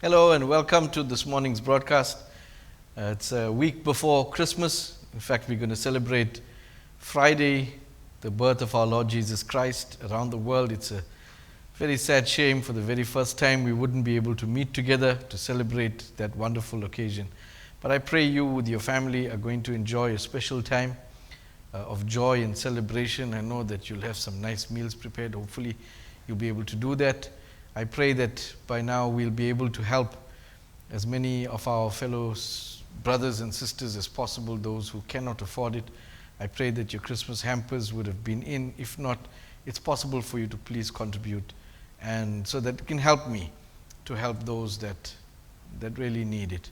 Hello and welcome to this morning's broadcast. It's a week before Christmas. In fact, we're going to celebrate Friday, the birth of our Lord Jesus Christ. Around the world, it's a very sad shame. For the very first time, we wouldn't be able to meet together to celebrate that wonderful occasion. But I pray you with your family are going to enjoy a special time of joy and celebration. I know that you'll have some nice meals prepared. Hopefully, you'll be able to do that. I pray that by now we'll be able to help as many of our fellow brothers and sisters as possible, those who cannot afford it. I pray that your Christmas hampers would have been in. If not, it's possible for you to please contribute, and so that it can help me to help those that really need it.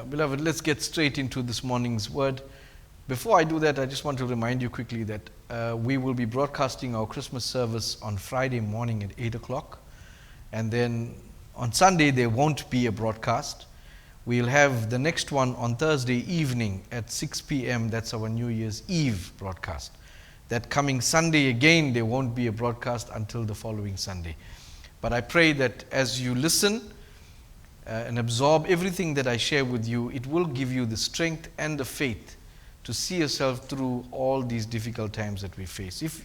Beloved, let's get straight into this morning's word. Before I do that, I just want to remind you quickly that we will be broadcasting our Christmas service on Friday morning at 8 o'clock. And then on Sunday, there won't be a broadcast. We'll have the next one on Thursday evening at 6 p.m. That's our New Year's Eve broadcast. That coming Sunday again, there won't be a broadcast until the following Sunday. But I pray that as you listen and absorb everything that I share with you, it will give you the strength and the faith to see yourself through all these difficult times that we face.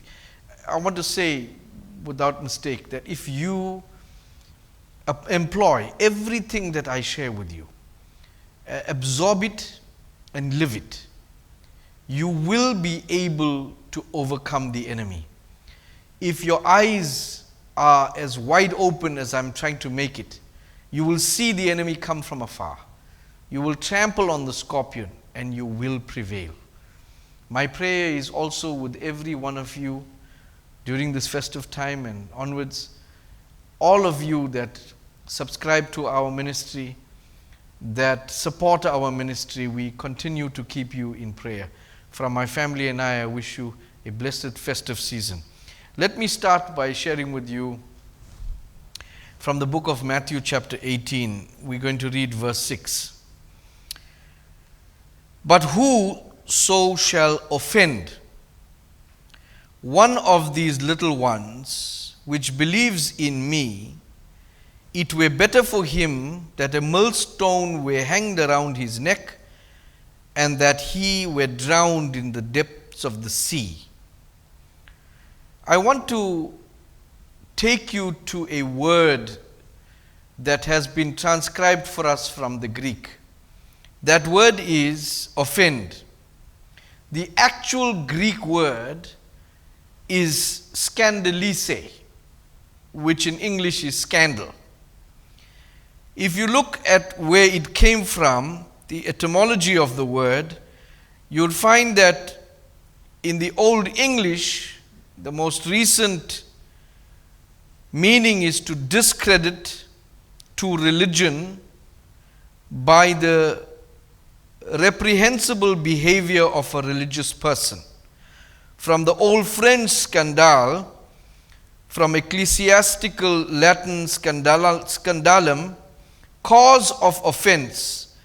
I want to say without mistake that if you employ everything that I share with you, absorb it and live it, you will be able to overcome the enemy. If your eyes are as wide open as I'm trying to make it, you will see the enemy come from afar. You will trample on the scorpion and you will prevail. My prayer is also with every one of you during this festive time and onwards. All of you that subscribe to our ministry, that support our ministry, we continue to keep you in prayer. From my family and I wish you a blessed festive season. Let me start by sharing with you from the book of Matthew chapter 18. We're going to read verse 6. But whoso shall offend one of these little ones which believes in me, it were better for him that a millstone were hanged around his neck, and that he were drowned in the depths of the sea. I want to take you to a word that has been transcribed for us from the Greek. That word is offend. The actual Greek word is scandalise, which in English is scandal. If you look at where it came from, the etymology of the word, you'll find that in the Old English, the most recent meaning is to discredit to religion by the reprehensible behavior of a religious person. From the Old French scandale, from ecclesiastical Latin scandalum, cause of offense.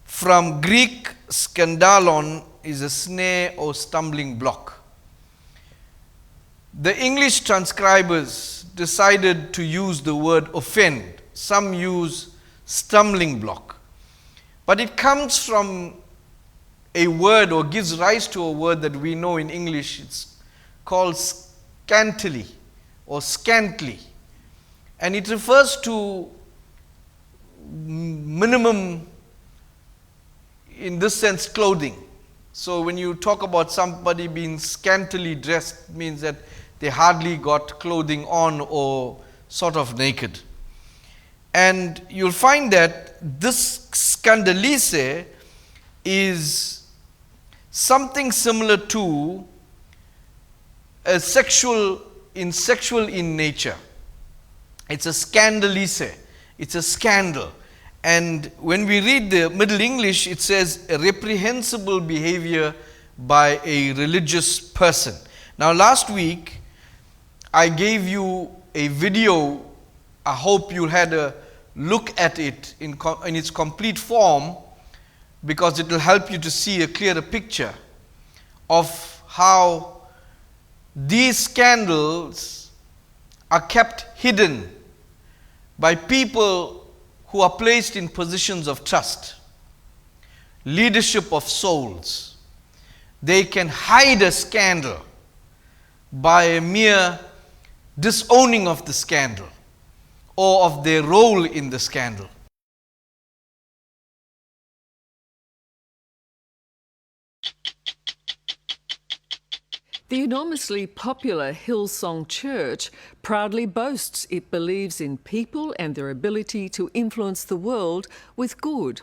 From Greek, scandalon is a snare or stumbling block. The English transcribers decided to use the word offend. Some use stumbling block. But it comes from a word, or gives rise to a word that we know in English. It's called scantily or scantly. And it refers to minimum, in this sense, clothing. So when you talk about somebody being scantily dressed, it means that they hardly got clothing on or sort of naked. And you'll find that this scandalise is something similar to a sexual in nature. It's a scandalise. It's a scandal. And when we read the Middle English, it says a reprehensible behavior by a religious person. Now, last week, I gave you a video. I hope you had a look at it in its complete form, because it will help you to see a clearer picture of how these scandals are kept hidden by people who are placed in positions of trust, leadership of souls. They can hide a scandal by a mere disowning of the scandal or of their role in the scandal. The enormously popular Hillsong Church proudly boasts it believes in people and their ability to influence the world with good.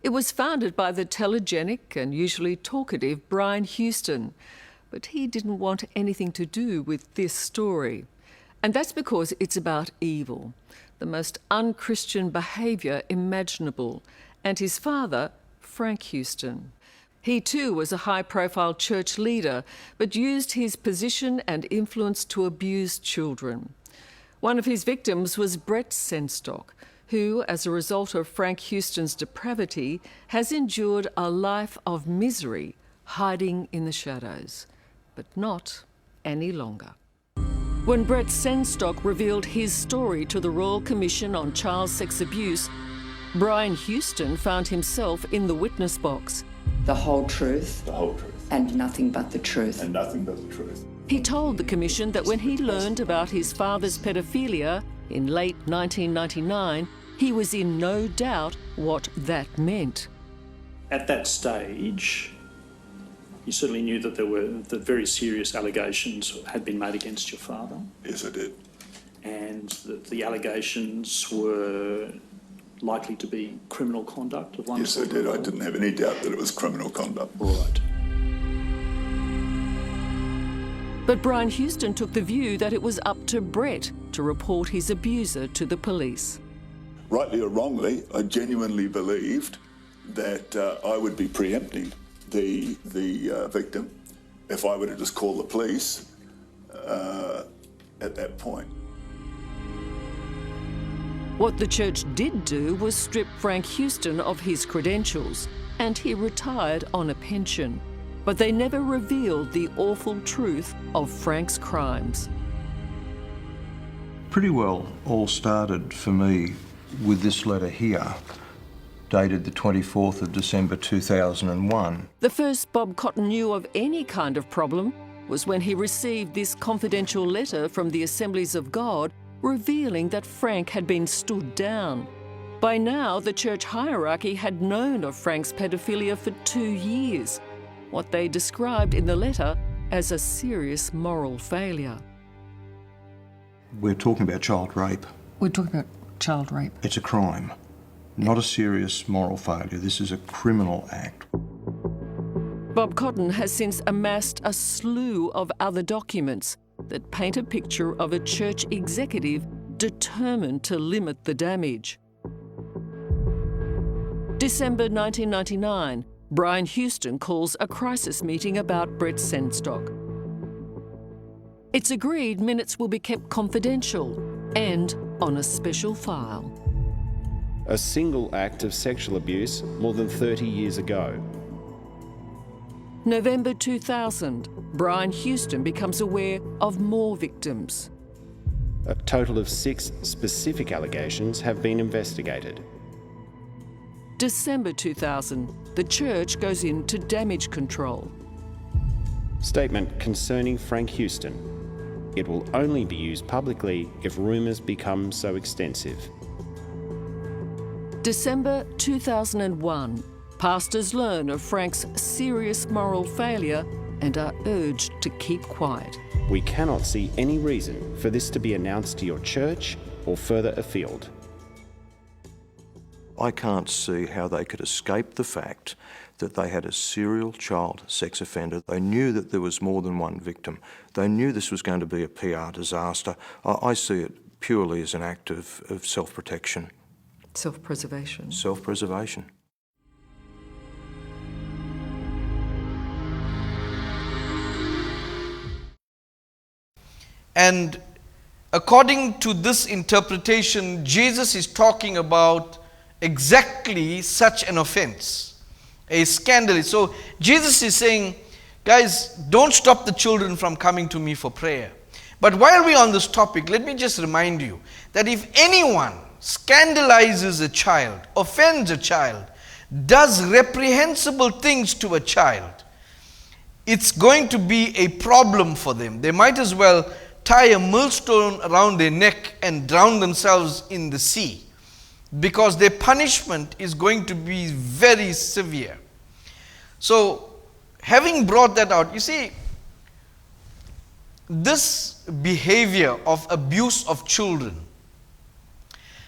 It was founded by the telegenic and usually talkative Brian Houston, but he didn't want anything to do with this story. And that's because it's about evil, the most unchristian behaviour imaginable, and his father, Frank Houston. He too was a high-profile church leader, but used his position and influence to abuse children. One of his victims was Brett Senstock, who, as a result of Frank Houston's depravity, has endured a life of misery, hiding in the shadows, but not any longer. When Brett Senstock revealed his story to the Royal Commission on Child Sex Abuse, Brian Houston found himself in the witness box. The whole truth. The whole truth. And nothing but the truth. And nothing but the truth. He told the Commission that when he learned about his father's paedophilia in late 1999, he was in no doubt what that meant. At that stage, you certainly knew that that very serious allegations had been made against your father. Yes, I did. And that the allegations were likely to be criminal conduct of one sort. Yes, I did. I didn't have any doubt that it was criminal conduct. Right. But Brian Houston took the view that it was up to Brett to report his abuser to the police. Rightly or wrongly, I genuinely believed that I would be preempting the victim if I were to just call the police at that point. What the church did do was strip Frank Houston of his credentials, and he retired on a pension. But they never revealed the awful truth of Frank's crimes. Pretty well all started for me with this letter here, dated the 24th of December 2001. The first Bob Cotton knew of any kind of problem was when he received this confidential letter from the Assemblies of God revealing that Frank had been stood down. By now, the church hierarchy had known of Frank's paedophilia for 2 years, what they described in the letter as a serious moral failure. We're talking about child rape. We're talking about child rape. It's a crime, not a serious moral failure. This is a criminal act. Bob Cotton has since amassed a slew of other documents that paint a picture of a church executive determined to limit the damage. December 1999, Brian Houston calls a crisis meeting about Brett Senstock. It's agreed minutes will be kept confidential and on a special file. A single act of sexual abuse more than 30 years ago. November 2000, Brian Houston becomes aware of more victims. A total of 6 specific allegations have been investigated. December 2000, the church goes into damage control. Statement concerning Frank Houston. It will only be used publicly if rumours become so extensive. December 2001, pastors learn of Frank's serious moral failure and are urged to keep quiet. We cannot see any reason for this to be announced to your church or further afield. I can't see how they could escape the fact that they had a serial child sex offender. They knew that there was more than one victim. They knew this was going to be a PR disaster. I see it purely as an act of self-protection. Self-preservation. Self-preservation. And according to this interpretation, Jesus is talking about exactly such an offense, a scandal. So Jesus is saying, guys, don't stop the children from coming to me for prayer. But while we're on this topic, let me just remind you that if anyone scandalizes a child, offends a child, does reprehensible things to a child, it's going to be a problem for them. They might as well tie a millstone around their neck and drown themselves in the sea, because their punishment is going to be very severe. So, having brought that out, you see, this behavior of abuse of children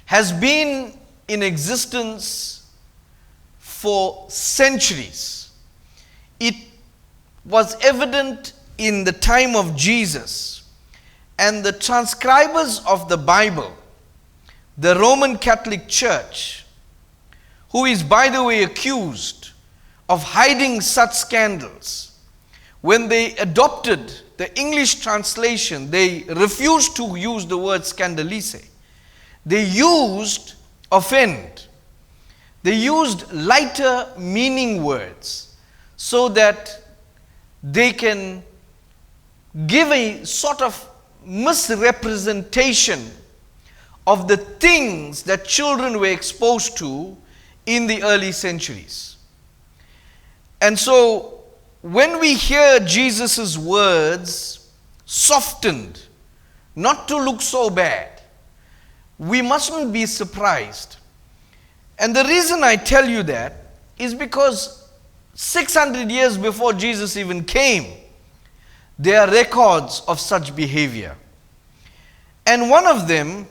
has been in existence for centuries. It was evident in the time of Jesus, and the transcribers of the Bible, the Roman Catholic Church, who is, by the way, accused of hiding such scandals, when they adopted the English translation, they refused to use the word scandalize. They used offend. They used lighter meaning words so that they can give a sort of misrepresentation of the things that children were exposed to in the early centuries. And so, when we hear Jesus' words softened, not to look so bad, we mustn't be surprised. And the reason I tell you that is because 600 years before Jesus even came, there are records of such behavior. And one of them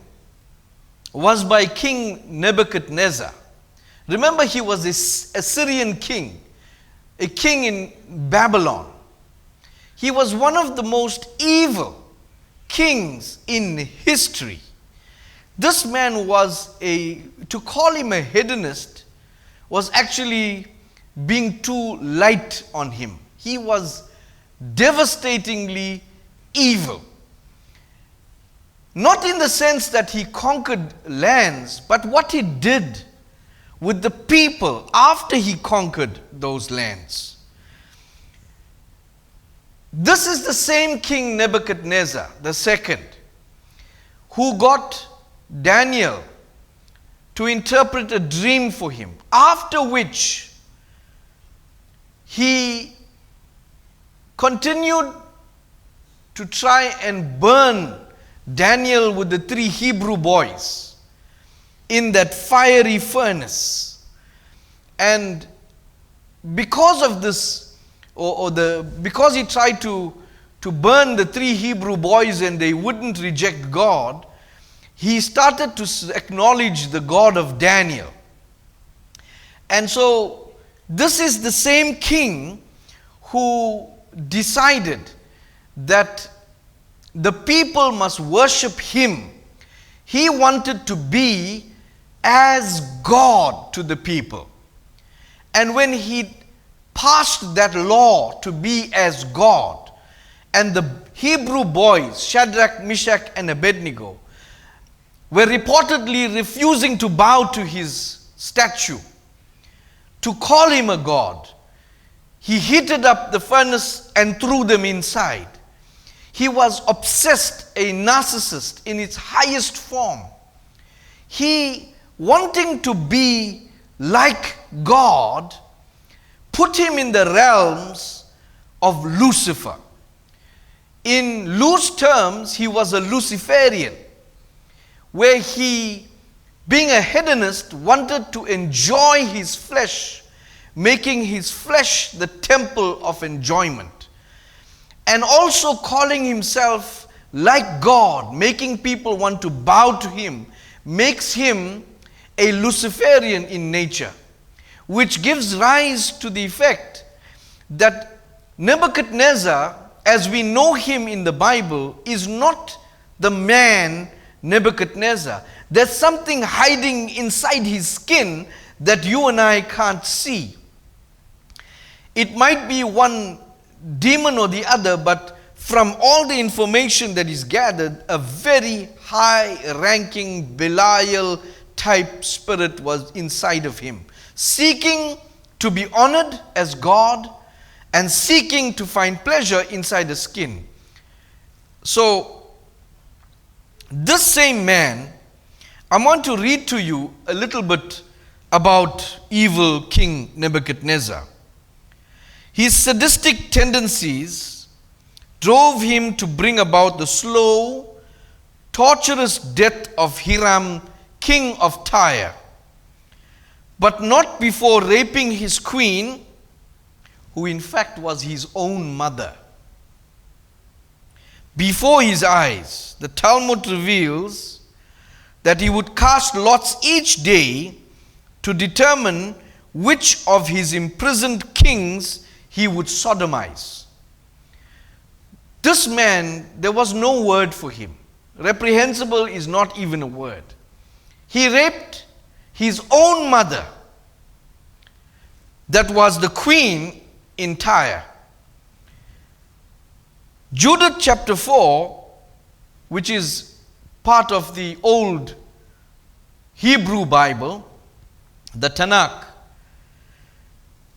was by King Nebuchadnezzar. Remember, he was an Assyrian king, a king in Babylon. He was one of the most evil kings in history. This man was to call him a hedonist was actually being too light on him. He was devastatingly evil. Not in the sense that he conquered lands, but what he did with the people after he conquered those lands. This is the same King Nebuchadnezzar II who got Daniel to interpret a dream for him, after which he continued to try and burn Daniel with the 3 Hebrew boys in that fiery furnace. And because of this, because he tried to burn the 3 Hebrew boys and they wouldn't reject God, he started to acknowledge the God of Daniel. And so this is the same king who decided that the people must worship him. He wanted to be as God to the people. And when he passed that law to be as God, and the Hebrew boys, Shadrach, Meshach, and Abednego, were reportedly refusing to bow to his statue, to call him a god, he heated up the furnace and threw them inside. He was obsessed, a narcissist in its highest form. He, wanting to be like God, put him in the realms of Lucifer. In loose terms, he was a Luciferian, where he, being a hedonist, wanted to enjoy his flesh, making his flesh the temple of enjoyment. And also calling himself like God, making people want to bow to him, makes him a Luciferian in nature, which gives rise to the effect that Nebuchadnezzar, as we know him in the Bible, is not the man Nebuchadnezzar. There's something hiding inside his skin that you and I can't see. It might be one demon or the other, but from all the information that is gathered, a very high-ranking Belial type spirit was inside of him, seeking to be honored as God and seeking to find pleasure inside the skin. So, this same man, I want to read to you a little bit about evil King Nebuchadnezzar. His sadistic tendencies drove him to bring about the slow, torturous death of Hiram, king of Tyre, but not before raping his queen, who in fact was his own mother. Before his eyes, the Talmud reveals that he would cast lots each day to determine which of his imprisoned kings he would sodomize. This man, there was no word for him. Reprehensible is not even a word. He raped his own mother, that was the queen in Tyre. Judith chapter 4, which is part of the old Hebrew Bible, the Tanakh.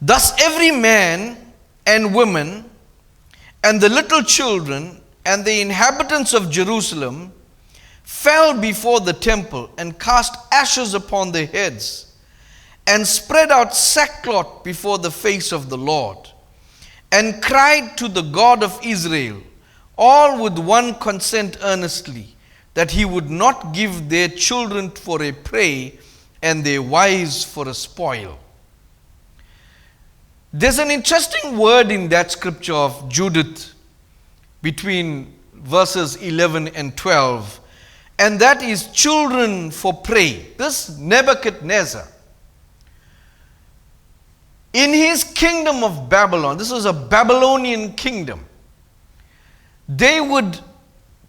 Thus every man and woman and the little children and the inhabitants of Jerusalem fell before the temple and cast ashes upon their heads and spread out sackcloth before the face of the Lord and cried to the God of Israel, all with one consent earnestly, that he would not give their children for a prey and their wives for a spoil. There's an interesting word in that scripture of Judith between verses 11 and 12, and that is children for prey. This Nebuchadnezzar, in his kingdom of Babylon, this was a Babylonian kingdom, they would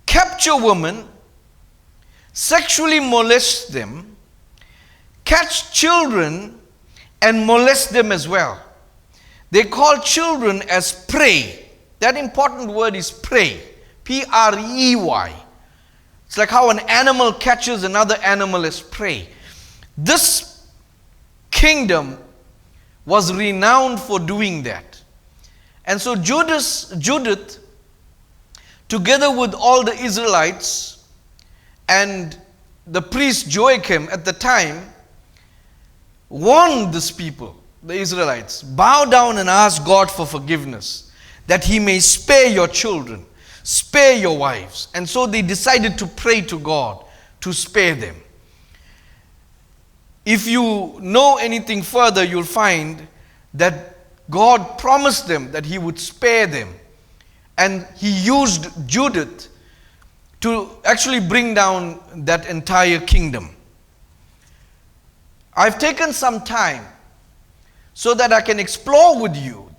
capture women, sexually molest them, catch children and molest them as well. They call children as prey. That important word is prey. P-R-E-Y. It's like how an animal catches another animal as prey. This kingdom was renowned for doing that. And so Judith, together with all the Israelites and the priest Joachim at the time, warned these people, the Israelites, bow down and ask God for forgiveness, that he may spare your children, spare your wives. And so they decided to pray to God to spare them. If you know anything further, you'll find that God promised them that he would spare them. And he used Judith to actually bring down that entire kingdom. I've taken some time so that I can explore with you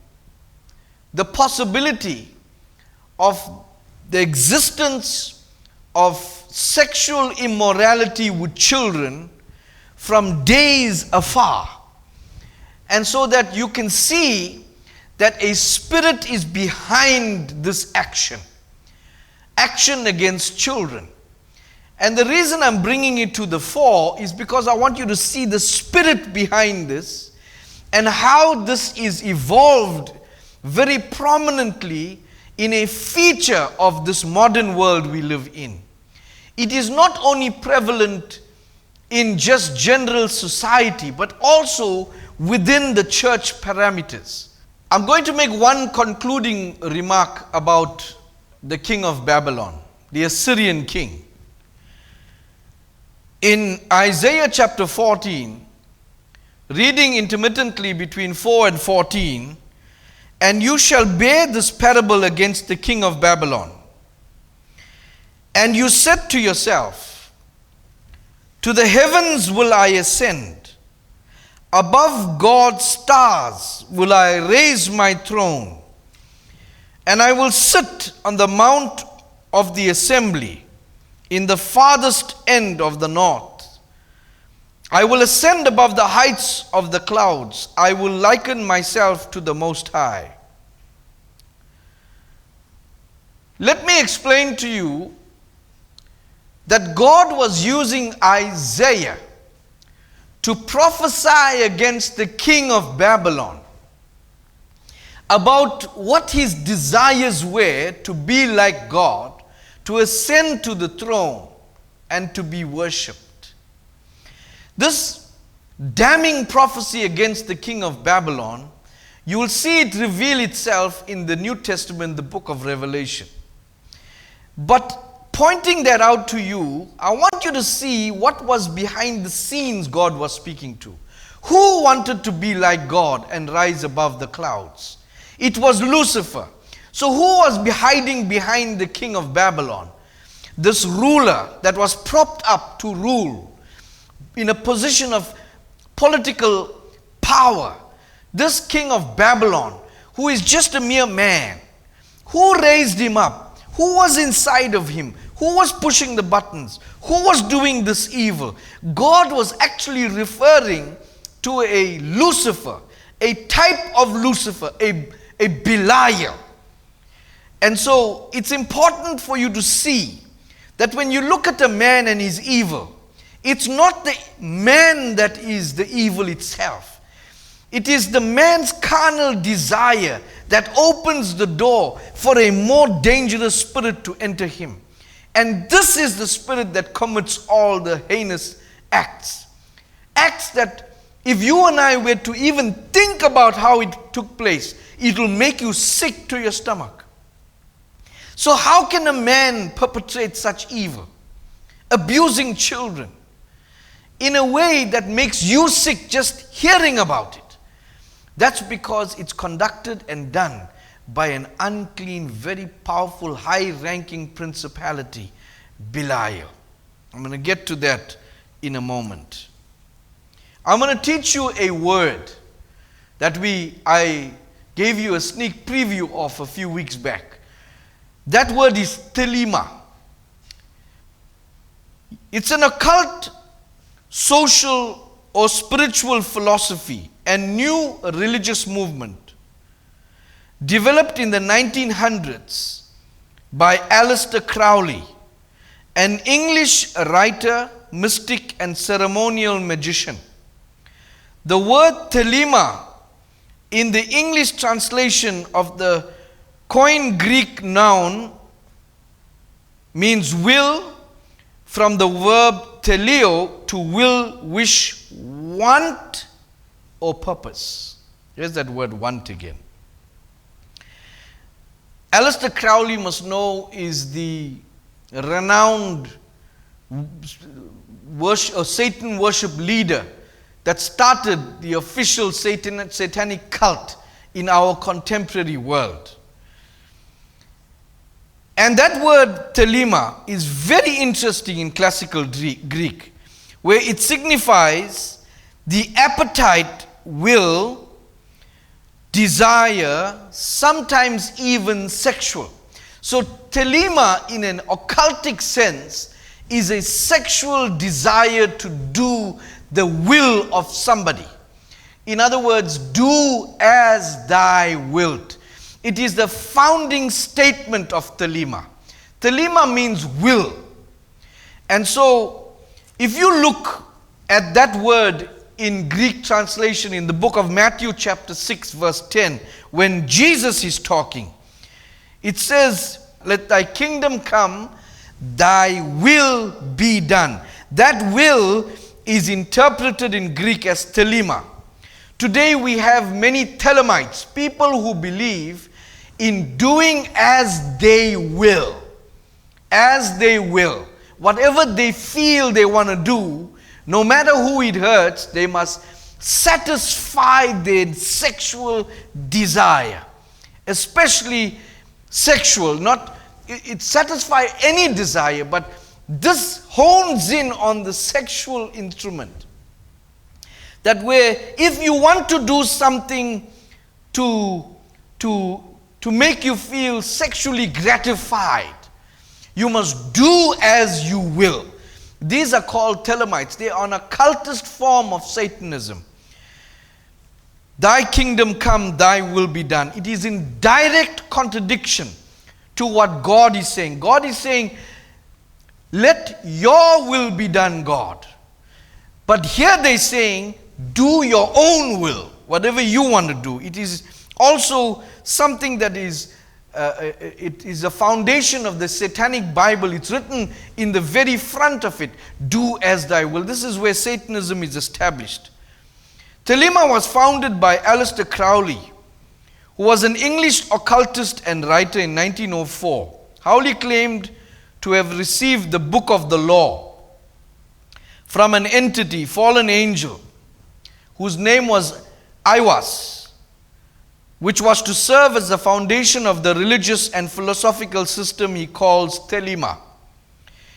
the possibility of the existence of sexual immorality with children from days afar. And so that you can see that a spirit is behind this action against children. And the reason I'm bringing it to the fore is because I want you to see the spirit behind this and how this is evolved very prominently in a feature of this modern world we live in. It is not only prevalent in just general society, but also within the church parameters. I'm going to make one concluding remark about the king of Babylon, the Assyrian king. In Isaiah chapter 14, reading intermittently between 4 and 14, and you shall bear this parable against the king of Babylon. And you said to yourself, to the heavens will I ascend, above God's stars will I raise my throne, and I will sit on the mount of the assembly in the farthest end of the north. I will ascend above the heights of the clouds. I will liken myself to the Most High. Let me explain to you that God was using Isaiah to prophesy against the king of Babylon about what his desires were to be like God, to ascend to the throne and to be worshipped. This damning prophecy against the king of Babylon, you will see it reveal itself in the New Testament, the book of Revelation. But pointing that out to you, I want you to see what was behind the scenes God was speaking to. Who wanted to be like God and rise above the clouds? It was Lucifer. So who was hiding behind the king of Babylon? This ruler that was propped up to rule in a position of political power. This king of Babylon, who is just a mere man. Who raised him up? Who was inside of him? Who was pushing the buttons? Who was doing this evil? God was actually referring to a Lucifer, a type of Lucifer, a Belial. And so it's important for you to see that when you look at a man and his evil, it's not the man that is the evil itself. It is the man's carnal desire that opens the door for a more dangerous spirit to enter him. And this is the spirit that commits all the heinous acts. Acts that if you and I were to even think about how it took place, it will make you sick to your stomach. So how can a man perpetrate such evil? Abusing children in a way that makes you sick just hearing about it. That's because it's conducted and done by an unclean, very powerful, high-ranking principality, Belial. I'm going to get to that in a moment. I'm going to teach you a word that I gave you a sneak preview of a few weeks back. That word is Talima. It's an occult, social, or spiritual philosophy and new religious movement developed in the 1900s by Aleister Crowley, an English writer, mystic, and ceremonial magician. The word Talima in the English translation of the Koine Greek noun means will, from the verb teleo, to will, wish, want, or purpose. Here's that word want again. Aleister Crowley, must know, is the renowned Satan worship leader that started the official satanic cult in our contemporary world. And that word Talima is very interesting in classical Greek, where it signifies the appetite, will, desire, sometimes even sexual. So Talima, in an occultic sense, is a sexual desire to do the will of somebody. In other words, do as thy wilt. It is the founding statement of Talima. Talima means will. And so, if you look at that word in Greek translation in the book of Matthew chapter 6 verse 10, when Jesus is talking, it says, let thy kingdom come, thy will be done. That will is interpreted in Greek as Talima. Today we have many Thelemites, people who believe in doing as they will. As they will. Whatever they feel they want to do, no matter who it hurts, they must satisfy their sexual desire. Especially sexual, it satisfies any desire, but this hones in on the sexual instrument. That where if you want to do something to make you feel sexually gratified, you must do as you will. These are called Thelemites. They are an occultist form of Satanism. Thy kingdom come, thy will be done. It is in direct contradiction to what God is saying. God is saying, let your will be done, God. But here they're saying, do your own will, whatever you want to do. It is also something that is it is a foundation of the Satanic Bible. It's written in the very front of it, do as thy will. This is where Satanism is established. Talima was founded by Aleister Crowley, who was an English occultist and writer in 1904. Crowley claimed to have received the book of the law from an entity, fallen angel, whose name was Iwas, which was to serve as the foundation of the religious and philosophical system he calls Talima.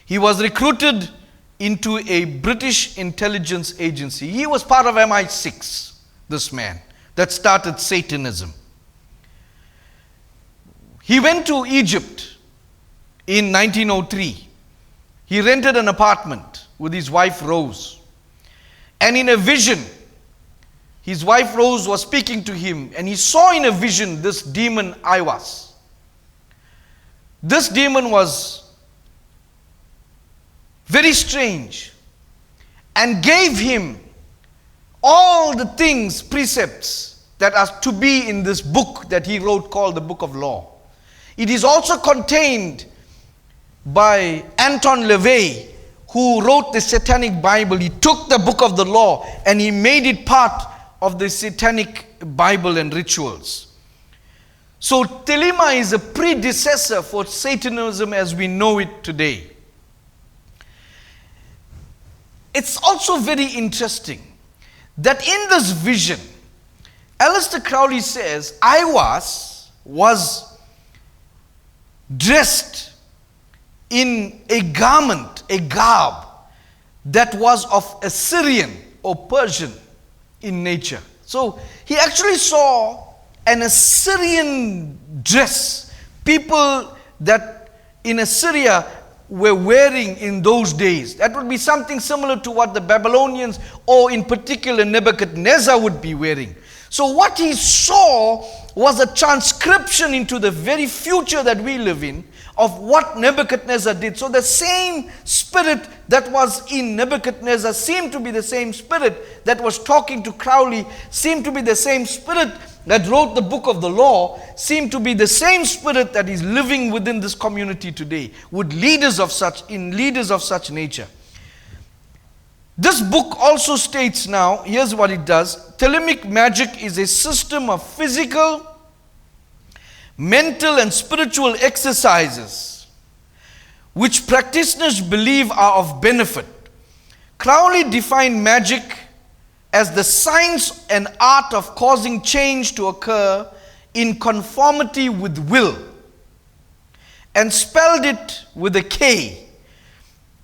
He was recruited into a British intelligence agency. He was part of MI6, this man, that started Satanism. He went to Egypt in 1903. He rented an apartment with his wife Rose. And in a vision, his wife Rose was speaking to him, and he saw in a vision this demon Iwas. This demon was very strange and gave him all the things, precepts that are to be in this book that he wrote called the Book of Law. It is also contained by Anton LaVey, who wrote the Satanic Bible. He took the Book of the Law and he made it part of the Satanic Bible and rituals. So Talima is a predecessor for Satanism as we know it today. It's also very interesting that in this vision, Aleister Crowley says Iwas was dressed in a garment, a garb that was of Assyrian or Persian in nature. So he actually saw an Assyrian dress, people that in Assyria were wearing in those days. That would be something similar to what the Babylonians, or in particular Nebuchadnezzar, would be wearing. So what he saw was a transcription into the very future that we live in of what Nebuchadnezzar did. So the same spirit that was in Nebuchadnezzar seemed to be the same spirit that was talking to Crowley, seemed to be the same spirit that wrote the Book of the Law, seemed to be the same spirit that is living within this community today, with leaders of such nature. This book also states now, here's what it does: Telema Magic is a system of physical, mental and spiritual exercises which practitioners believe are of benefit. Crowley defined magic as the science and art of causing change to occur in conformity with will, and spelled it with a K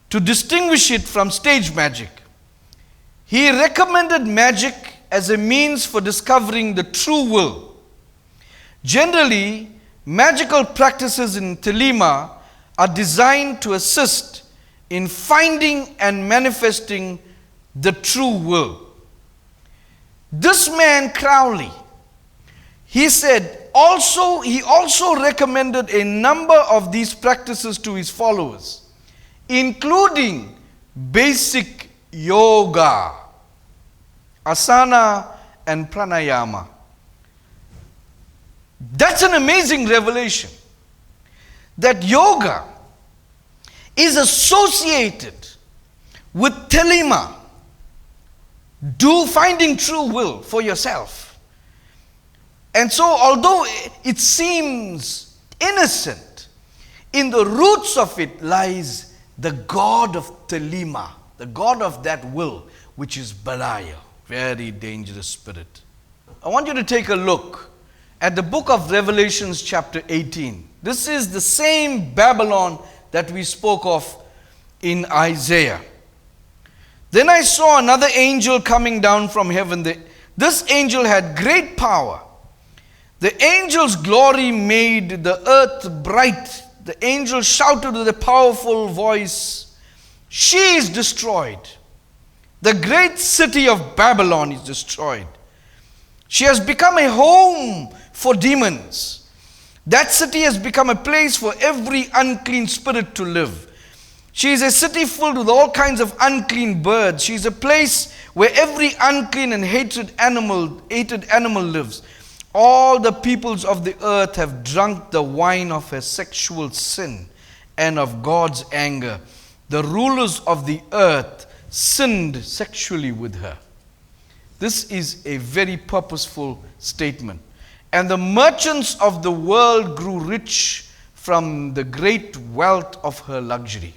to distinguish it from stage magic. He recommended magic as a means for discovering the true will. Generally, magical practices in Talima are designed to assist in finding and manifesting the true will. This man Crowley, he said, he also recommended a number of these practices to his followers, including basic yoga, asana and pranayama. That's an amazing revelation, that yoga is associated with Talima, finding true will for yourself. And so although it seems innocent, in the roots of it lies the God of Talima, the God of that will, which is Belial, very dangerous spirit. I want you to take a look at the book of Revelations chapter 18. This is the same Babylon that we spoke of in Isaiah. Then I saw another angel coming down from heaven. This angel had great power. The angel's glory made the earth bright. The angel shouted with a powerful voice, "She is destroyed. The great city of Babylon is destroyed. She has become a home for demons. That city has become a place for every unclean spirit to live. She is a city filled with all kinds of unclean birds. She is a place where every unclean and hated animal lives. All the peoples of the earth have drunk the wine of her sexual sin and of God's anger. The rulers of the earth sinned sexually with her. This is a very purposeful statement. And the merchants of the world grew rich from the great wealth of her luxury.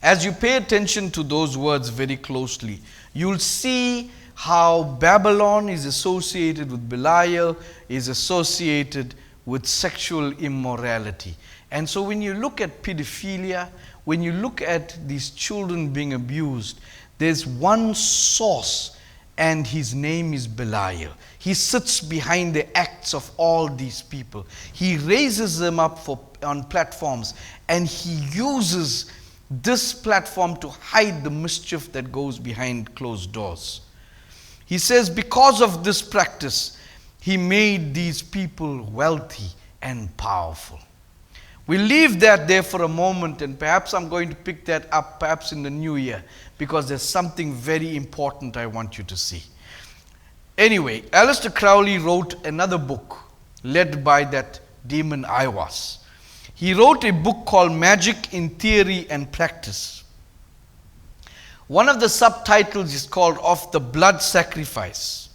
As you pay attention to those words very closely, you'll see how Babylon is associated with Belial, is associated with sexual immorality. And so when you look at pedophilia, when you look at these children being abused, there's one source, and his name is Belial. He sits behind the acts of all these people. He raises them up on platforms, and he uses this platform to hide the mischief that goes behind closed doors. He says because of this practice, he made these people wealthy and powerful. We'll leave that there for a moment, and perhaps I'm going to pick that up perhaps in the new year, because there's something very important I want you to see. Anyway, Aleister Crowley wrote another book led by that demon Aiwas. He wrote a book called Magic in Theory and Practice. One of the subtitles is called Of the Blood Sacrifice.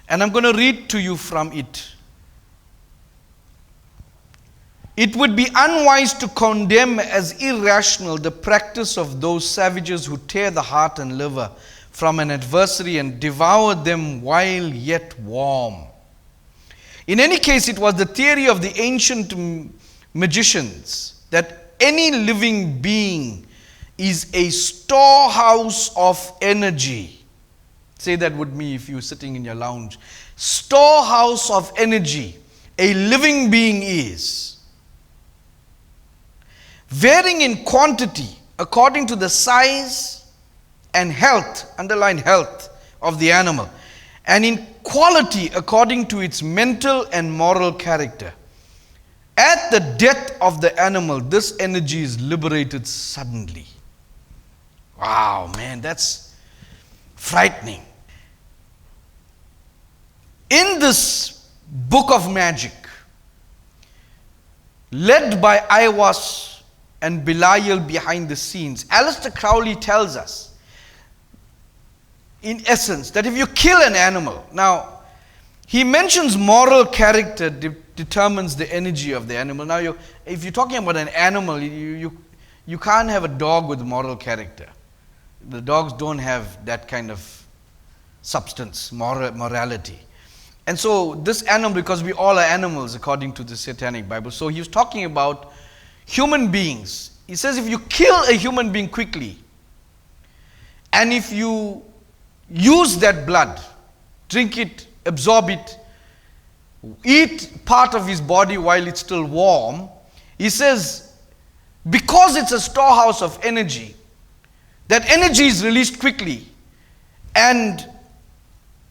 And I'm going to read to you from it. It would be unwise to condemn as irrational the practice of those savages who tear the heart and liver from an adversary and devour them while yet warm. In any case, it was the theory of the ancient magicians that any living being is a storehouse of energy. Say that with me if you're sitting in your lounge. Storehouse of energy. A living being is. Varying in quantity according to the size and health, underline health, of the animal, and in quality according to its mental and moral character. At the death of the animal, this energy is liberated suddenly. Wow, man, that's frightening. In this book of magic, led by Aiwas and Belial behind the scenes, Aleister Crowley tells us, in essence, that if you kill an animal, now, he mentions moral character determines the energy of the animal. Now, if you're talking about an animal, you can't have a dog with moral character. The dogs don't have that kind of substance, morality. And so this animal, because we all are animals according to the Satanic Bible, so he was talking about human beings. He says if you kill a human being quickly, and if you use that blood, drink it, absorb it, eat part of his body while it's still warm, he says because it's a storehouse of energy, that energy is released quickly, and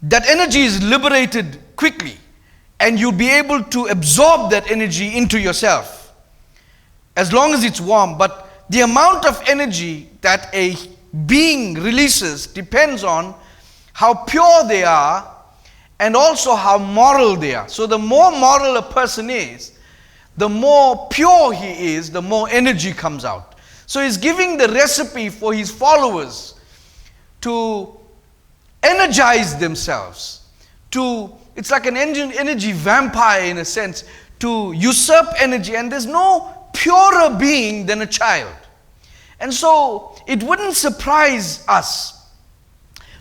that energy is liberated quickly, and you'll be able to absorb that energy into yourself as long as it's warm. But the amount of energy that a being releases depends on how pure they are and also how moral they are. So the more moral a person is, the more pure he is, the more energy comes out. So he's giving the recipe for his followers to energize themselves, it's like an energy vampire in a sense, to usurp energy, and there's no purer being than a child. And so it wouldn't surprise us,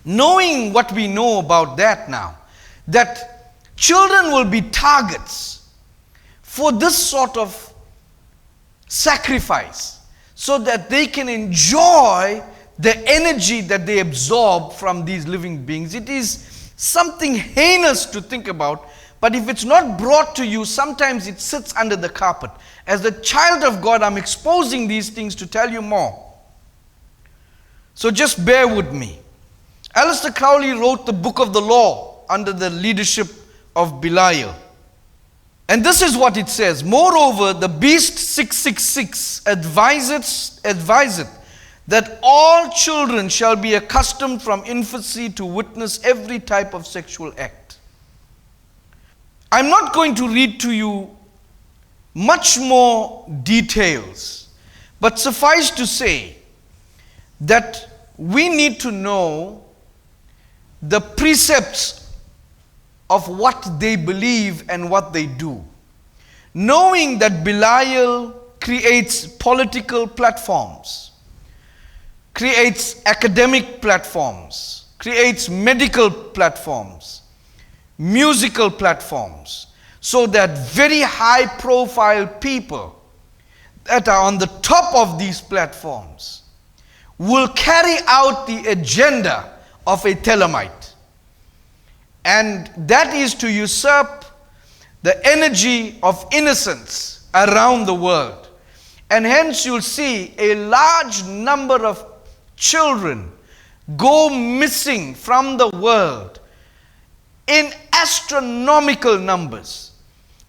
knowing what we know about that now, that children will be targets for this sort of sacrifice, so that they can enjoy the energy that they absorb from these living beings. It is something heinous to think about, but if it's not brought to you, sometimes it sits under the carpet. As a child of God, I'm exposing these things to tell you more. So just bear with me. Aleister Crowley wrote the Book of the Law under the leadership of Belial. And this is what it says. Moreover, the beast 666 adviseth that all children shall be accustomed from infancy to witness every type of sexual act. I'm not going to read to you much more details, but suffice to say that we need to know the precepts of what they believe and what they do. Knowing that Belial creates political platforms, creates academic platforms, creates medical platforms, musical platforms, so that very high profile people that are on the top of these platforms will carry out the agenda of a Thelemite. And that is to usurp the energy of innocence around the world. And hence you'll see a large number of children go missing from the world in astronomical numbers.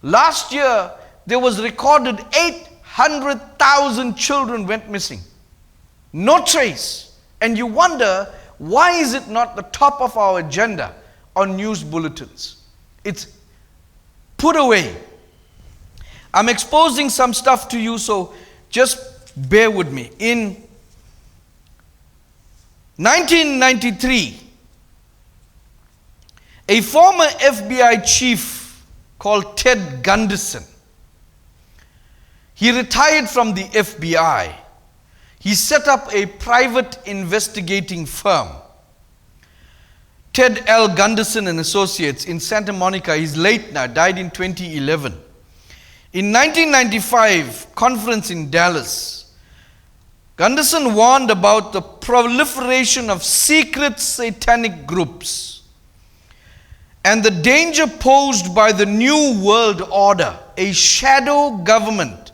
Last year, there was recorded 800,000 children went missing. No trace. And you wonder, why is it not the top of our agenda on news bulletins? It's put away. I'm exposing some stuff to you, so just bear with me. In 1993, a former FBI chief called Ted Gunderson, he retired from the FBI. He set up a private investigating firm, Ted L. Gunderson and Associates in Santa Monica. He's late now, died in 2011. In 1995 conference in Dallas, Gunderson warned about the proliferation of secret satanic groups and the danger posed by the New World Order, a shadow government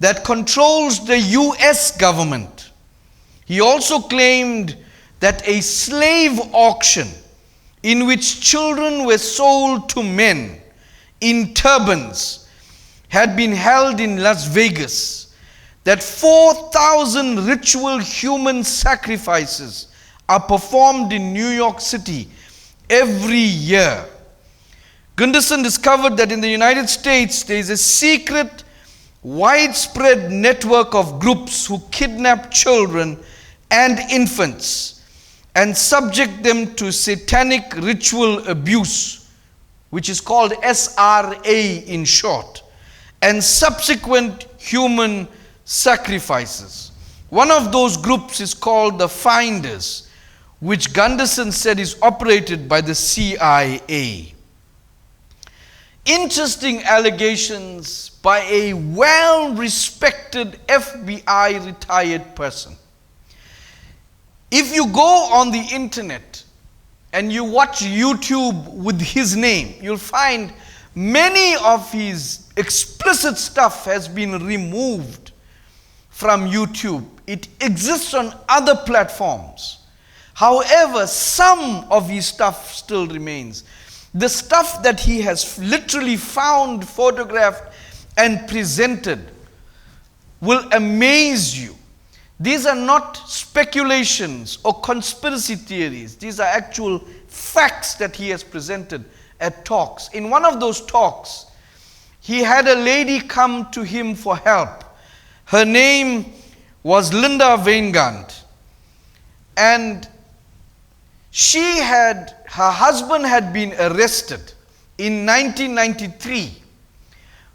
that controls the US government. He also claimed that a slave auction in which children were sold to men in turbans had been held in Las Vegas, that 4,000 ritual human sacrifices are performed in New York City every year. Gunderson discovered that in the United States there is a secret, widespread network of groups who kidnap children and infants and subject them to satanic ritual abuse, which is called SRA in short, and subsequent human sacrifices. One of those groups is called the Finders, which Gunderson said is operated by the CIA. Interesting allegations by a well-respected FBI retired person. If you go on the internet and you watch YouTube with his name, you'll find many of his explicit stuff has been removed from YouTube. It exists on other platforms. However, some of his stuff still remains. The stuff that he has literally found, photographed, and presented will amaze you. These are not speculations or conspiracy theories. These are actual facts that he has presented at talks. In one of those talks, he had a lady come to him for help. Her name was Linda Weingart. And her husband had been arrested in 1993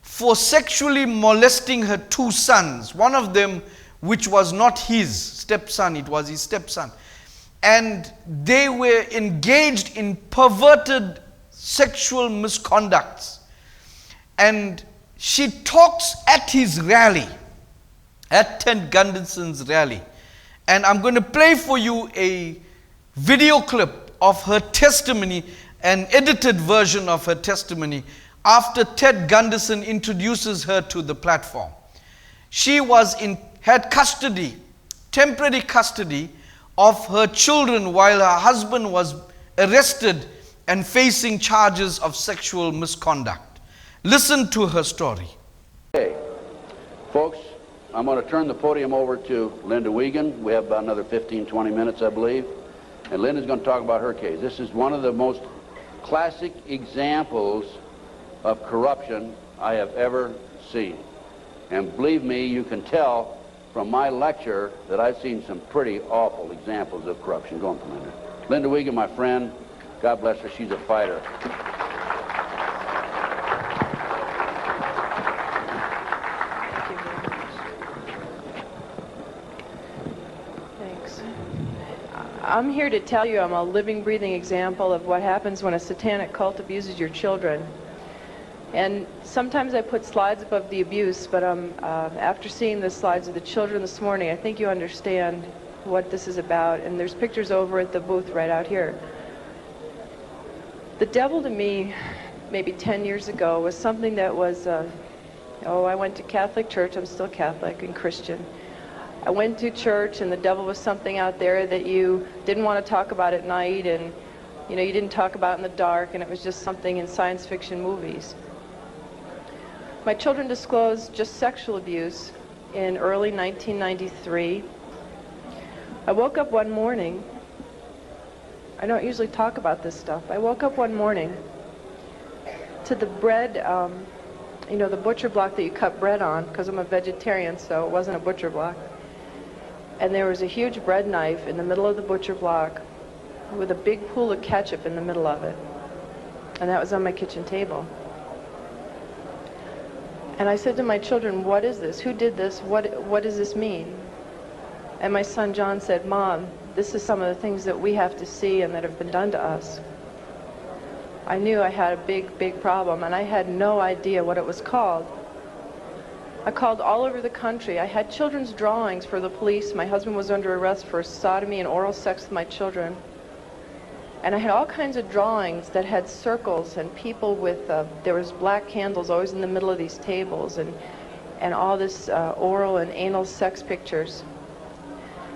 for sexually molesting her two sons. One of them, which was not his stepson, it was his stepson. And they were engaged in perverted sexual misconducts. And she talks at his rally, at Ted Gunderson's rally. And I'm going to play for you a video clip of her testimony, an edited version of her testimony, after Ted Gunderson introduces her to the platform. She had custody, temporary custody of her children while her husband was arrested and facing charges of sexual misconduct. Listen to her story. Okay, folks, I'm going to turn the podium over to Linda Wiegand. We have about another 15-20 minutes, I believe. And Linda's going to talk about her case. This is one of the most classic examples of corruption I have ever seen. And believe me, you can tell from my lecture that I've seen some pretty awful examples of corruption. Go on for a minute. Linda Wiegand, my friend, God bless her, she's a fighter. Thanks. I'm here to tell you I'm a living, breathing example of what happens when a satanic cult abuses your children. And sometimes I put slides up of the abuse, but after seeing the slides of the children this morning, I think you understand what this is about. And there's pictures over at the booth right out here. The devil to me, maybe 10 years ago, was something that was, I went to Catholic church, I'm still Catholic and Christian. I went to church and the devil was something out there that you didn't want to talk about at night, and you didn't talk about in the dark, and it was just something in science fiction movies. My children disclosed just sexual abuse in early 1993. I woke up one morning. I don't usually talk about this stuff. I woke up one morning to the bread, the butcher block that you cut bread on, because I'm a vegetarian, so it wasn't a butcher block. And there was a huge bread knife in the middle of the butcher block with a big pool of ketchup in the middle of it. And that was on my kitchen table. And I said to my children, what is this? Who did this? What does this mean? And my son John said, Mom, this is some of the things that we have to see and that have been done to us. I knew I had a big, big problem, and I had no idea what it was called. I called all over the country. I had children's drawings for the police. My husband was under arrest for sodomy and oral sex with my children. And I had all kinds of drawings that had circles and people with, there was black candles always in the middle of these tables, and all this oral and anal sex pictures.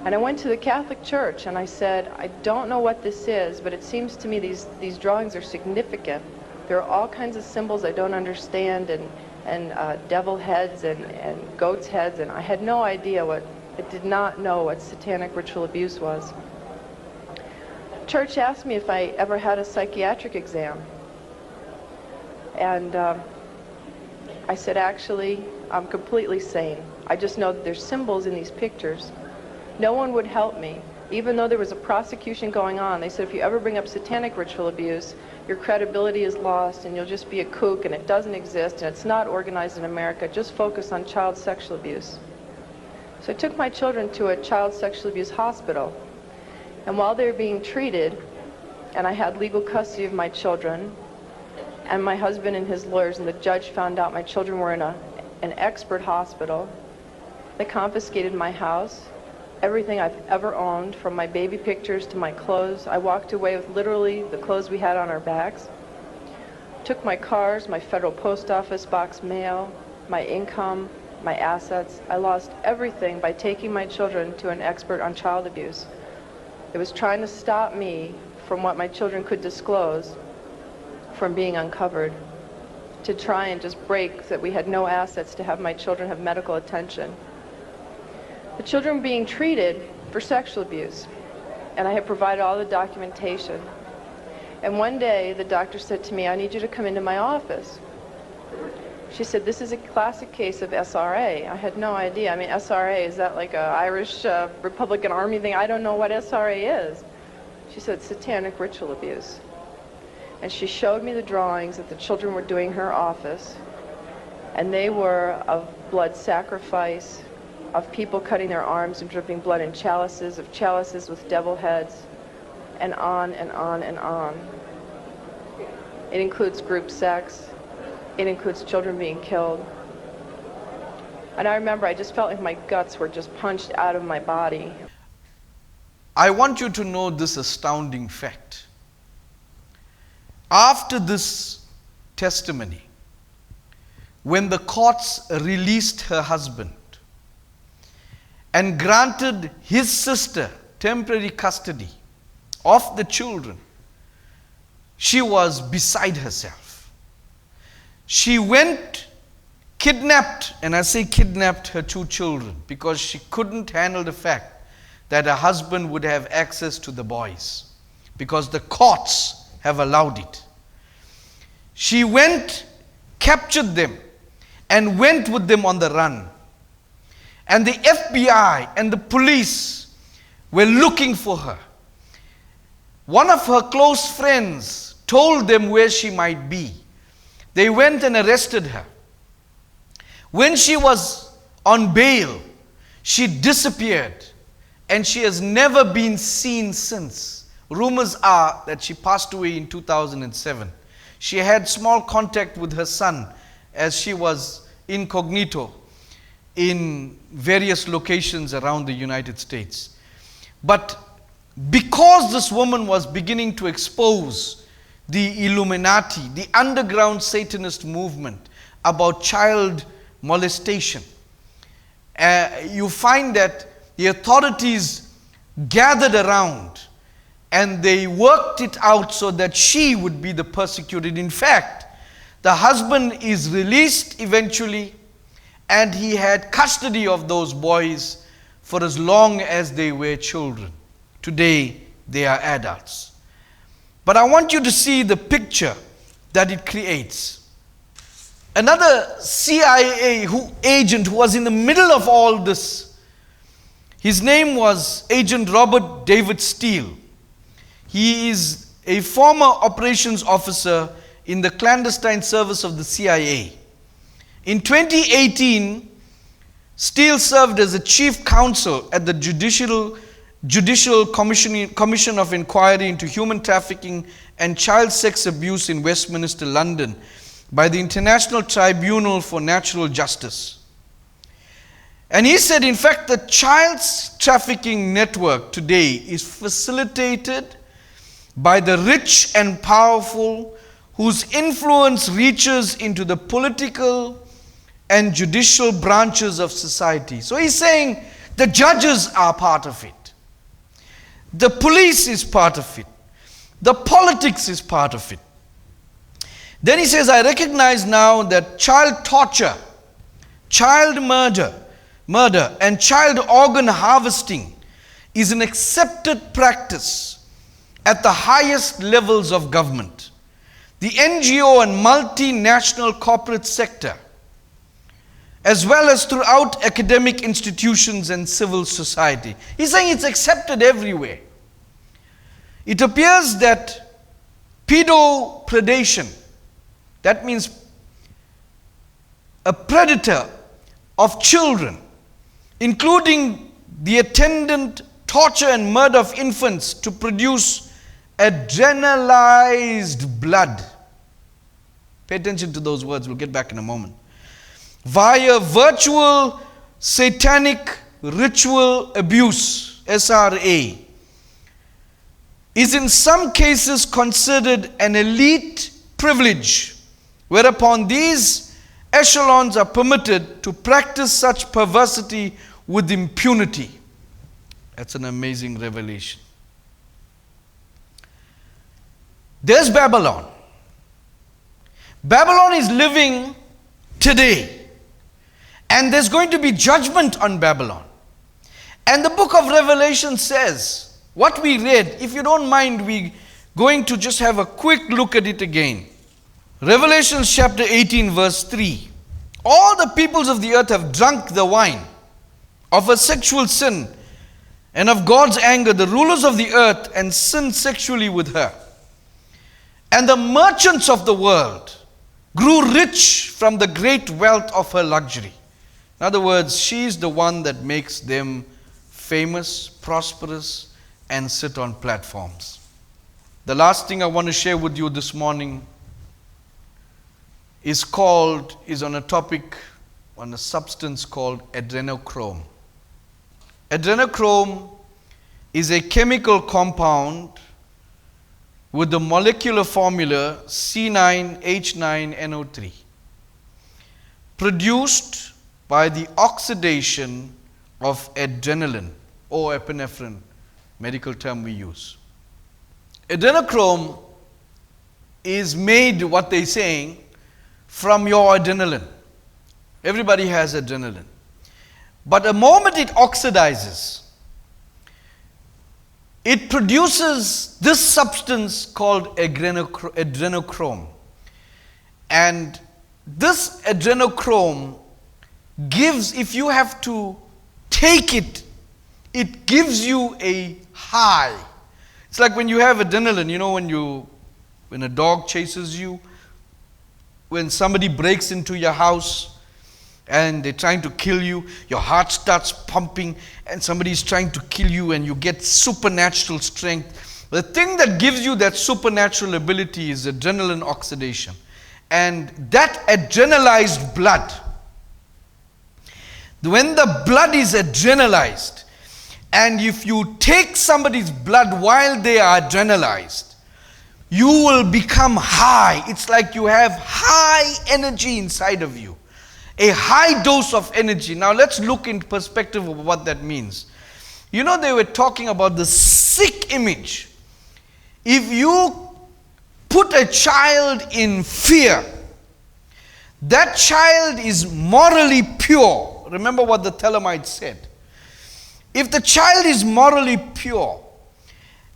And I went to the Catholic Church and I said, I don't know what this is, but it seems to me these drawings are significant. There are all kinds of symbols I don't understand, and devil heads and goat's heads, and I had no idea I did not know what satanic ritual abuse was. Church asked me if I ever had a psychiatric exam. And I said, actually, I'm completely sane. I just know that there's symbols in these pictures. No one would help me. Even though there was a prosecution going on, they said if you ever bring up satanic ritual abuse, your credibility is lost and you'll just be a kook, and it doesn't exist and it's not organized in America. Just focus on child sexual abuse. So I took my children to a child sexual abuse hospital. And while they were being treated, and I had legal custody of my children, and my husband and his lawyers and the judge found out my children were in an expert hospital, they confiscated my house, everything I've ever owned, from my baby pictures to my clothes. I walked away with literally the clothes we had on our backs. Took my cars, my federal post office box mail, my income, my assets. I lost everything by taking my children to an expert on child abuse. It was trying to stop me from what my children could disclose from being uncovered, to try and just break that we had no assets to have my children have medical attention. The children were being treated for sexual abuse, and I had provided all the documentation. And one day the doctor said to me, I need you to come into my office. She said, this is a classic case of SRA. I had no idea. I mean, SRA, is that like an Irish Republican Army thing? I don't know what SRA is. She said, satanic ritual abuse. And she showed me the drawings that the children were doing in her office, and they were of blood sacrifice, of people cutting their arms and dripping blood in chalices, of chalices with devil heads, and on and on and on. It includes group sex. It includes children being killed. And I remember I just felt like my guts were just punched out of my body. I want you to know this astounding fact. After this testimony, when the courts released her husband and granted his sister temporary custody of the children, she was beside herself. She went, kidnapped, and I say kidnapped her 2 children because she couldn't handle the fact that her husband would have access to the boys because the courts have allowed it. She went captured them and went with them on the run. And the FBI and the police were looking for her. One of her close friends told them where she might be. They went and arrested her. When she was on bail, she disappeared, and she has never been seen since. Rumors are that she passed away in 2007. She had small contact with her son as she was incognito in various locations around the United States. But because this woman was beginning to expose the Illuminati, the underground Satanist movement about child molestation, you find that the authorities gathered around and they worked it out so that she would be the persecuted. In fact, the husband is released eventually, and he had custody of those boys for as long as they were children. Today, they are adults. But I want you to see the picture that it creates. Another CIA agent who was in the middle of all this, his name was Agent Robert David Steele. He is a former operations officer in the clandestine service of the CIA. In 2018, Steele served as a chief counsel at the Judicial Commission of Inquiry into Human Trafficking and Child Sex Abuse in Westminster, London, by the International Tribunal for Natural Justice. And he said, in fact, the child trafficking network today is facilitated by the rich and powerful, whose influence reaches into the political and judicial branches of society. So he's saying the judges are part of it. The police is part of it. The politics is part of it. Then he says, I recognize now that child torture, child murder, and child organ harvesting is an accepted practice at the highest levels of government, the NGO and multinational corporate sector, as well as throughout academic institutions and civil society. He's saying it's accepted everywhere. It appears that pedopredation, that means a predator of children, including the attendant torture and murder of infants to produce adrenalized blood. Pay attention to those words, we'll get back in a moment. Via virtual satanic ritual abuse, SRA, is in some cases considered an elite privilege, whereupon these echelons are permitted to practice such perversity with impunity. That's an amazing revelation. There's Babylon. Babylon is living today, and there's going to be judgment on Babylon. And the book of Revelation says, what we read, if you don't mind, we're going to just have a quick look at it again. Revelation chapter 18 verse 3. All the peoples of the earth have drunk the wine of her sexual sin and of God's anger, the rulers of the earth, and sinned sexually with her. And the merchants of the world grew rich from the great wealth of her luxury. In other words, she's the one that makes them famous, prosperous, and sit on platforms. The last thing I want to share with you this morning is on a topic, on a substance called adrenochrome. Adrenochrome is a chemical compound with the molecular formula C9H9NO3, produced by the oxidation of adrenaline or epinephrine, medical term we use. Adrenochrome is made, what they're saying, from your adrenaline. Everybody has adrenaline. But the moment it oxidizes, it produces this substance called adrenochrome. And this adrenochrome gives, if you have to take it, it gives you a high. It's like when you have adrenaline, you know, when a dog chases you, when somebody breaks into your house and they're trying to kill you, your heart starts pumping and somebody's trying to kill you and you get supernatural strength. The thing that gives you that supernatural ability is adrenaline oxidation. And that adrenalized blood, when the blood is adrenalized, and if you take somebody's blood while they are adrenalized, you will become high. It's like you have high energy inside of you. A high dose of energy. Now let's look in perspective of what that means. You know, they were talking about the sick image. If you put a child in fear, that child is morally pure. Remember what the Telemites said. If the child is morally pure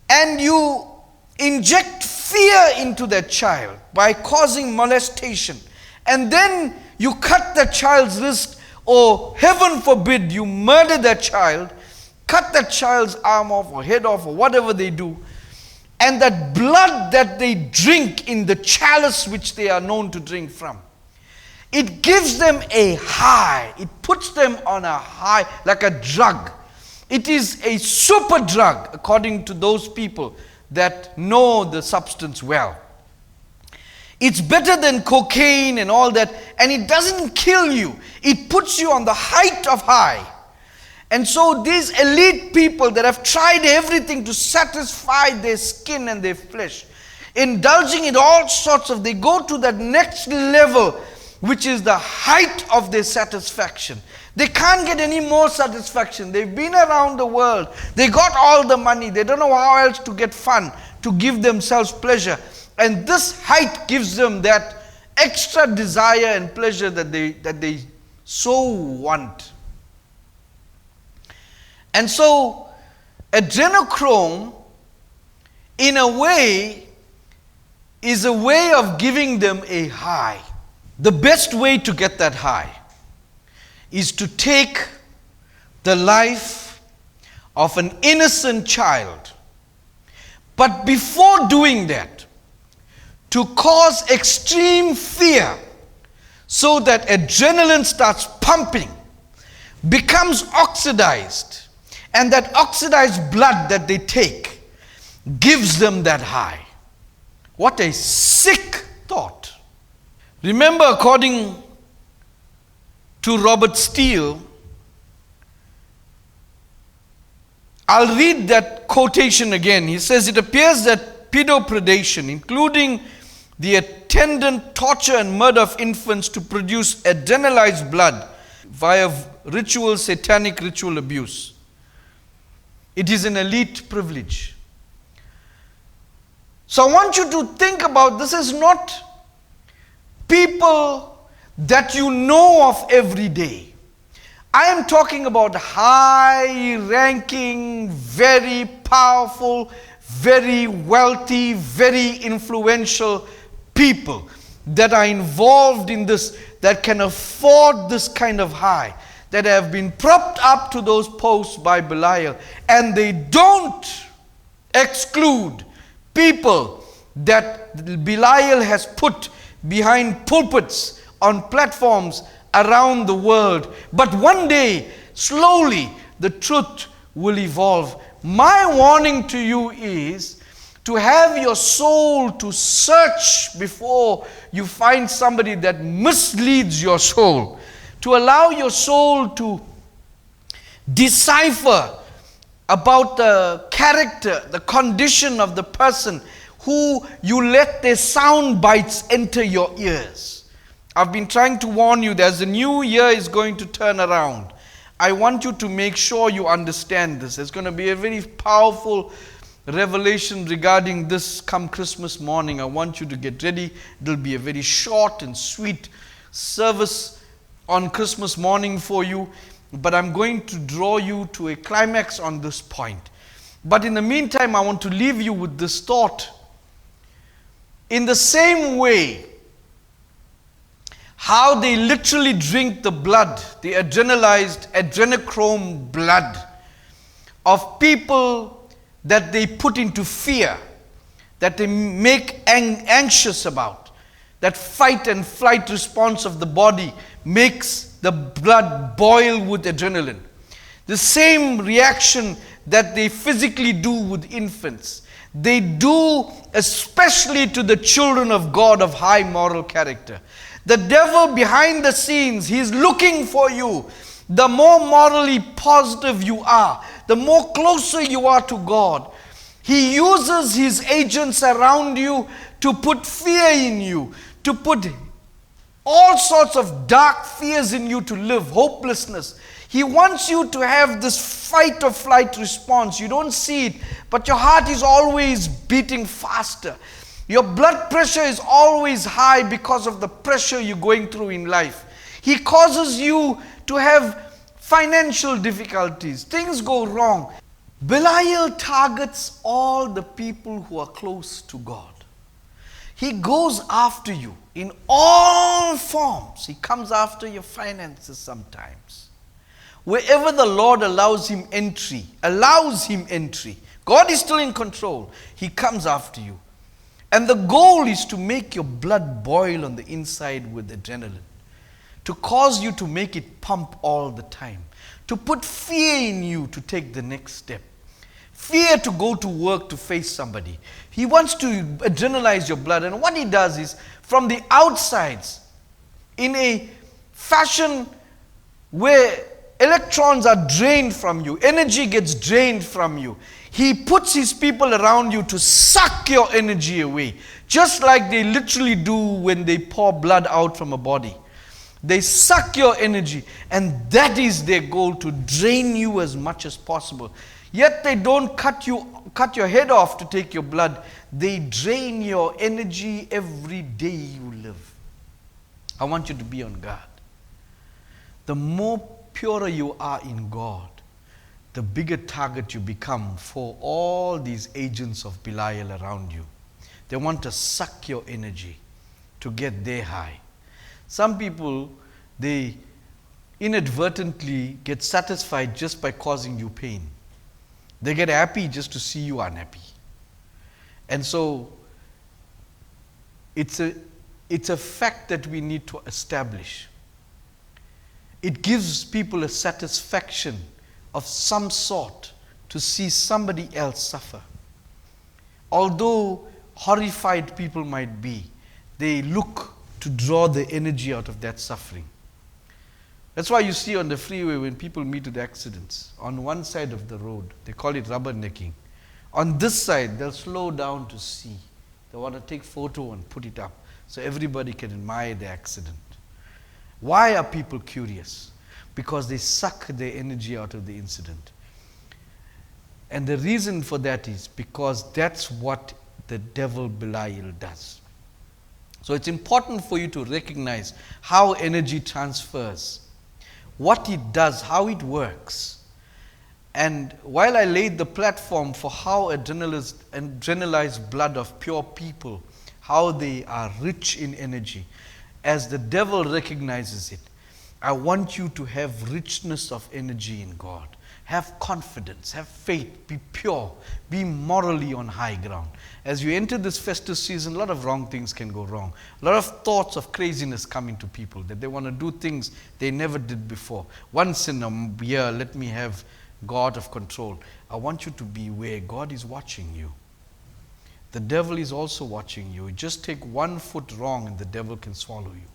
and you inject fear into that child by causing molestation, and then you cut that child's wrist, or heaven forbid you murder that child, cut that child's arm off or head off or whatever they do, and that blood that they drink in the chalice which they are known to drink from, it gives them a high. It puts them on a high, like a drug. It is a super drug, according to those people that know the substance well. It's better than cocaine and all that, and it doesn't kill you. It puts you on the height of high. And so these elite people that have tried everything to satisfy their skin and their flesh, indulging in all sorts of, they go to that next level, which is the height of their satisfaction. They can't get any more satisfaction. They've been around the world. They got all the money. They don't know how else to get fun, to give themselves pleasure. And this height gives them that extra desire and pleasure that they so want. And so adrenochrome, in a way, is a way of giving them a high. The best way to get that high is to take the life of an innocent child. But before doing that, to cause extreme fear so that adrenaline starts pumping, becomes oxidized, and that oxidized blood that they take gives them that high. What a sick thought. Remember, according to Robert Steele, I'll read that quotation again. He says, it appears that pedopredation, including the attendant torture and murder of infants to produce adrenalized blood via ritual, satanic ritual abuse. It is an elite privilege. So I want you to think about, this is not people that you know of every day. I am talking about high-ranking, very powerful, very wealthy, very influential people that are involved in this, that can afford this kind of high, that have been propped up to those posts by Belial, and they don't exclude people that Belial has put behind pulpits on platforms around the world. But one day, slowly, the truth will evolve. My warning to you is to have your soul to search before you find somebody that misleads your soul. To allow your soul to decipher about the character, the condition of the person who you let their sound bites enter your ears. I've been trying to warn you that as the new year is going to turn around, I want you to make sure you understand this. There's going to be a very powerful revelation regarding this come Christmas morning. I want you to get ready. It'll be a very short and sweet service on Christmas morning for you, but I'm going to draw you to a climax on this point. But in the meantime, I want to leave you with this thought. In the same way, how they literally drink the blood, the adrenochrome blood of people that they put into fear, that they make anxious about. That fight and flight response of the body makes the blood boil with adrenaline. The same reaction that they physically do with infants, they do especially to the children of God of high moral character. The devil behind the scenes, he's looking for you. The more morally positive you are, the more closer you are to God. He uses his agents around you to put fear in you, to put all sorts of dark fears in you to live, hopelessness. He wants you to have this fight or flight response. You don't see it, but your heart is always beating faster. Your blood pressure is always high because of the pressure you're going through in life. He causes you to have financial difficulties. Things go wrong. Belial targets all the people who are close to God. He goes after you in all forms. He comes after your finances sometimes. Wherever the Lord allows him entry, God is still in control. He comes after you. And the goal is to make your blood boil on the inside with adrenaline, to cause you to make it pump all the time, to put fear in you to take the next step. Fear to go to work to face somebody. He wants to adrenalize your blood. And what he does is, from the outsides, in a fashion where electrons are drained from you, energy gets drained from you, he puts his people around you to suck your energy away. Just like they literally do when they pour blood out from a body. They suck your energy, and that is their goal, to drain you as much as possible. Yet they don't cut your head off to take your blood. They drain your energy every day you live. I want you to be on guard. The more purer you are in God, the bigger target you become for all these agents of Belial around you. They want to suck your energy to get their high. Some people, they inadvertently get satisfied just by causing you pain. They get happy just to see you unhappy. And so, it's a fact that we need to establish. It gives people a satisfaction of some sort to see somebody else suffer. Although horrified people might be, they look to draw the energy out of that suffering. That's why you see on the freeway when people meet with accidents, on one side of the road, they call it rubbernecking. On this side, they'll slow down to see. They want to take photo and put it up so everybody can admire the accident. Why are people curious? Because they suck their energy out of the incident. And the reason for that is because that's what the devil Belial does. So it's important for you to recognize how energy transfers, what it does, how it works. And while I laid the platform for how adrenalized blood of pure people, how they are rich in energy, as the devil recognizes it, I want you to have richness of energy in God. Have confidence, have faith, be pure, be morally on high ground. As you enter this festive season, a lot of wrong things can go wrong. A lot of thoughts of craziness come into people, that they want to do things they never did before. Once in a year, let me have God of control. I want you to be aware God is watching you. The devil is also watching you. Just take 1 foot wrong and the devil can swallow you.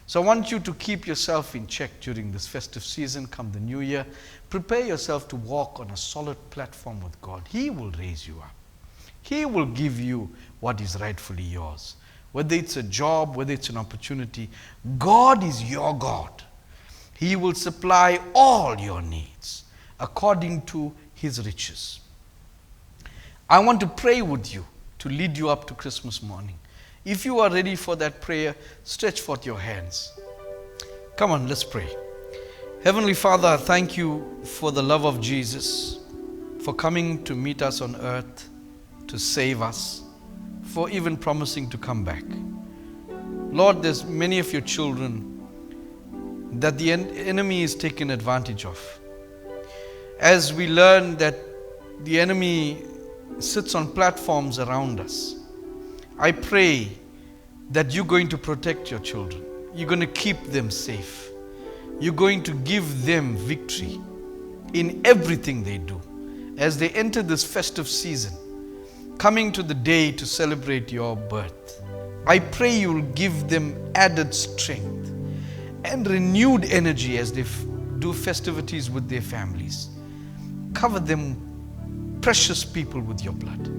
So I want you to keep yourself in check during this festive season, come the new year. Prepare yourself to walk on a solid platform with God. He will raise you up. He will give you what is rightfully yours. Whether it's a job, whether it's an opportunity, God is your God. He will supply all your needs according to His riches. I want to pray with you to lead you up to Christmas morning. If you are ready for that prayer, stretch forth your hands. Come on, let's pray. Heavenly Father, I thank you for the love of Jesus, for coming to meet us on earth, to save us, for even promising to come back. Lord, there's many of your children that the enemy is taking advantage of. As we learn that the enemy sits on platforms around us, I pray that you're going to protect your children. You're going to keep them safe. You're going to give them victory in everything they do. As they enter this festive season, coming to the day to celebrate your birth, I pray you'll give them added strength and renewed energy as they do festivities with their families. Cover them, precious people, with your blood.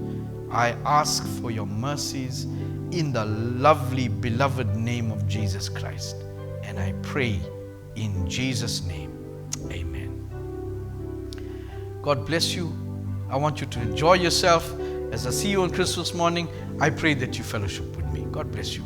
I ask for your mercies in the lovely, beloved name of Jesus Christ. And I pray in Jesus' name. Amen. God bless you. I want you to enjoy yourself. As I see you on Christmas morning, I pray that you fellowship with me. God bless you.